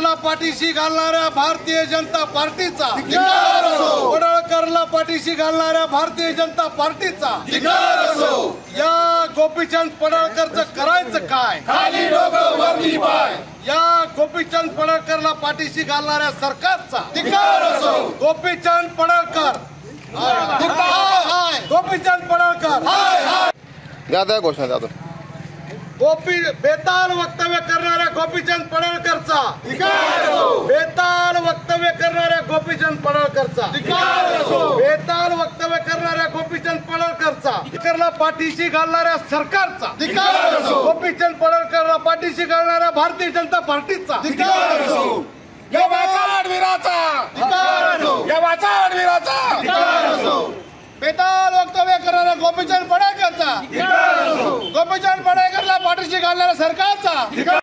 पडळकरला पाठीशी घालणाऱ्या भारतीय जनता पार्टीचा, पडळकरला पाठीशी घालणाऱ्या भारतीय जनता पार्टीचा या गोपीचंद पडळकरचं करायचं काय? खाली डोकं वरती पाय. या गोपीचंद पडळकरला पाठीशी घालणाऱ्या सरकारचा गोपीचंद पडळकर, गोपीचंद पडळकर द्या घोषणा द्या. बेताल वक्तव्य करणाऱ्या गोपीचंद पडळकरचा, बेताल वक्तव्य करणाऱ्या गोपीचंद पडळकरचा, बेताल वक्तव्य करणाऱ्या गोपीचंद पडळकरचा, पाठीशी घालणाऱ्या सरकारचा, गोपीचंद पडळकरला पाठीशी घालणाऱ्या भारतीय जनता पार्टीचा, बेताल वक्तव्य करणाऱ्या गोपीचंद पडळकरचा, गोपीचंद पडळकरला पाठीशी घालणाऱ्या सरकारचा